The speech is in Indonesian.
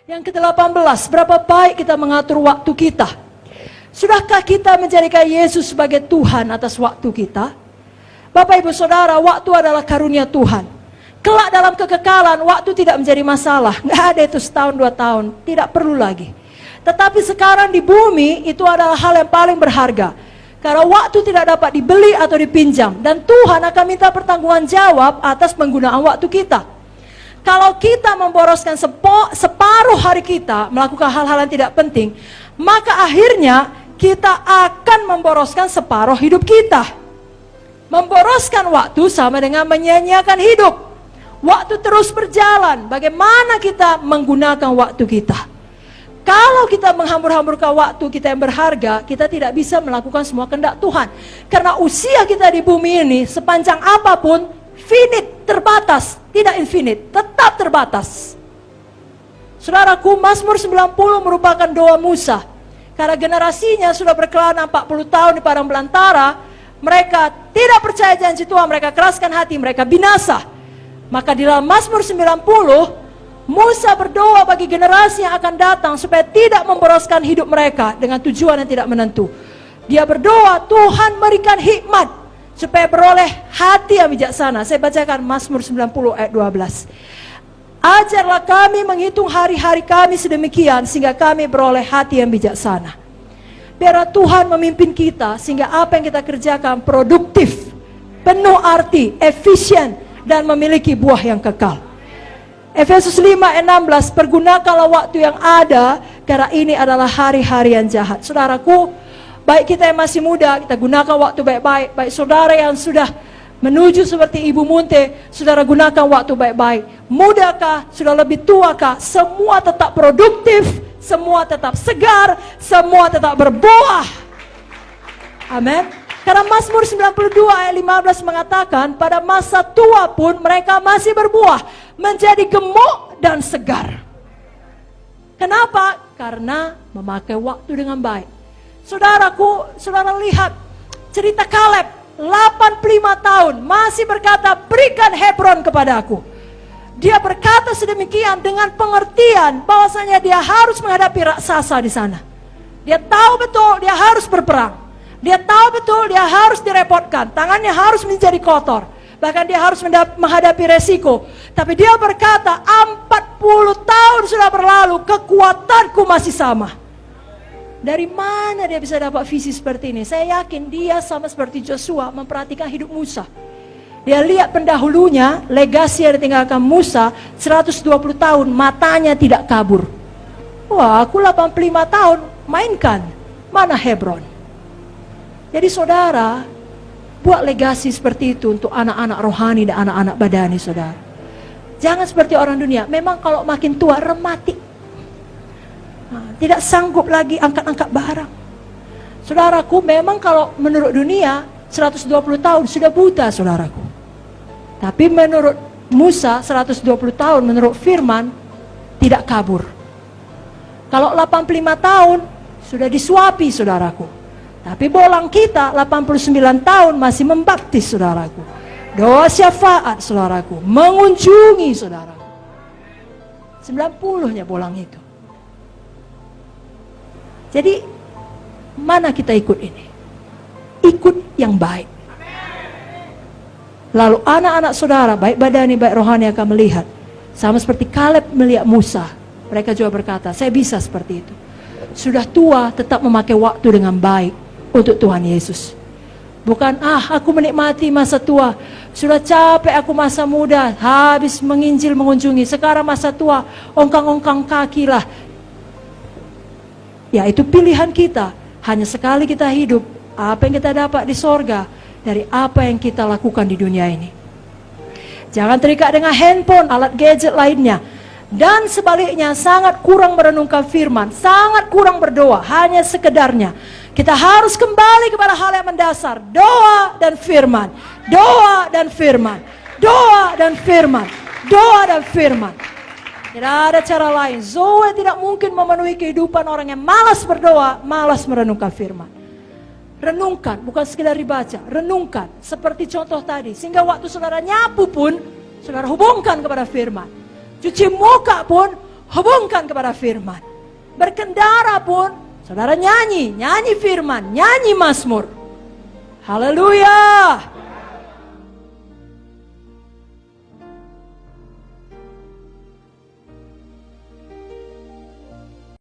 Yang ke-18, berapa baik kita mengatur waktu kita. Sudahkah kita menjadikan Yesus sebagai Tuhan atas waktu kita? Bapak Ibu Saudara, waktu adalah karunia Tuhan. Kelak dalam kekekalan, waktu tidak menjadi masalah. Nggak ada itu setahun, 2 tahun, tidak perlu lagi. Tetapi sekarang di bumi, itu adalah hal yang paling berharga. Karena waktu tidak dapat dibeli atau dipinjam. Dan Tuhan akan minta pertanggungan jawab atas penggunaan waktu kita. Kalau kita memboroskan separuh hari kita melakukan hal-hal yang tidak penting, maka akhirnya kita akan memboroskan separuh hidup kita. Memboroskan waktu sama dengan menyia-nyiakan hidup. Waktu terus berjalan, bagaimana kita menggunakan waktu kita. Kalau kita menghambur-hamburkan waktu kita yang berharga, kita tidak bisa melakukan semua kehendak Tuhan. Karena usia kita di bumi ini, sepanjang apapun, finite, terbatas, tidak infinite, tetap terbatas. Saudaraku, Mazmur 90 merupakan doa Musa. Karena generasinya sudah berkelana 40 tahun di padang belantara, mereka tidak percaya janji Tuhan, mereka keraskan hati, mereka binasa. Maka di dalam Mazmur 90, Musa berdoa bagi generasi yang akan datang supaya tidak memboroskan hidup mereka dengan tujuan yang tidak menentu. Dia berdoa, Tuhan berikan hikmat supaya beroleh hati yang bijaksana. Saya bacakan Mazmur 90 ayat 12. Ajarlah kami menghitung hari-hari kami sedemikian sehingga kami beroleh hati yang bijaksana. Biarlah Tuhan memimpin kita sehingga apa yang kita kerjakan produktif, penuh arti, efisien, dan memiliki buah yang kekal. Efesus 5 ayat 16, pergunakanlah waktu yang ada karena ini adalah hari-hari yang jahat. Saudaraku, baik kita yang masih muda, kita gunakan waktu baik-baik. Baik saudara yang sudah menuju seperti Ibu Munte, saudara gunakan waktu baik-baik. Mudakah, sudah lebih tuakah, semua tetap produktif, semua tetap segar, semua tetap berbuah. Amin. Karena Mazmur 92 ayat 15 mengatakan, pada masa tua pun mereka masih berbuah, menjadi gemuk dan segar. Kenapa? Karena memakai waktu dengan baik. Saudaraku, saudara lihat cerita Kaleb, 85 tahun, masih berkata, berikan Hebron kepada aku. Dia berkata sedemikian dengan pengertian bahwasanya dia harus menghadapi raksasa di sana. Dia tahu betul dia harus berperang. Dia tahu betul dia harus direpotkan, tangannya harus menjadi kotor. Bahkan dia harus menghadapi resiko. Tapi dia berkata, 40 tahun sudah berlalu, kekuatanku masih sama. Dari mana dia bisa dapat visi seperti ini? Saya yakin dia sama seperti Joshua memperhatikan hidup Musa. Dia lihat pendahulunya, legasi yang ditinggalkan Musa 120 tahun, matanya tidak kabur. Wah, aku 85 tahun, mainkan. Mana Hebron? Jadi saudara, buat legasi seperti itu untuk anak-anak rohani dan anak-anak badani saudara. Jangan seperti orang dunia, memang kalau makin tua rematik. Tidak sanggup lagi angkat-angkat barang. Saudaraku, memang kalau menurut dunia 120 tahun sudah buta saudaraku. Tapi menurut Musa 120 tahun, menurut firman tidak kabur. Kalau 85 tahun sudah disuapi saudaraku. Tapi bolang kita 89 tahun masih membaptis saudaraku. Doa syafaat saudaraku, mengunjungi saudaraku. 90-nya bolang itu. Jadi mana kita ikut ini? Ikut yang baik. Lalu anak-anak saudara, baik badani, baik rohani akan melihat. Sama seperti Kaleb melihat Musa. Mereka juga berkata, saya bisa seperti itu. Sudah tua tetap memakai waktu dengan baik untuk Tuhan Yesus. Bukan, aku menikmati masa tua. Sudah capek aku masa muda, habis menginjil mengunjungi. Sekarang masa tua, ongkang-ongkang kaki lah. Ya, itu pilihan kita. Hanya sekali kita hidup. Apa yang kita dapat di sorga dari apa yang kita lakukan di dunia ini. Jangan terikat dengan handphone, alat gadget lainnya. Dan sebaliknya sangat kurang merenungkan firman, sangat kurang berdoa, hanya sekedarnya. Kita harus kembali kepada hal yang mendasar, doa dan firman, doa dan firman, doa dan firman, doa dan firman. Tidak ada cara lain. Zoe tidak mungkin memenuhi kehidupan orang yang malas berdoa, malas merenungkan firman. Renungkan, bukan sekedar dibaca, renungkan. Seperti contoh tadi, sehingga waktu saudara nyapu pun, saudara hubungkan kepada firman. Cuci muka pun, hubungkan kepada firman. Berkendara pun, saudara nyanyi firman, nyanyi mazmur. Haleluya.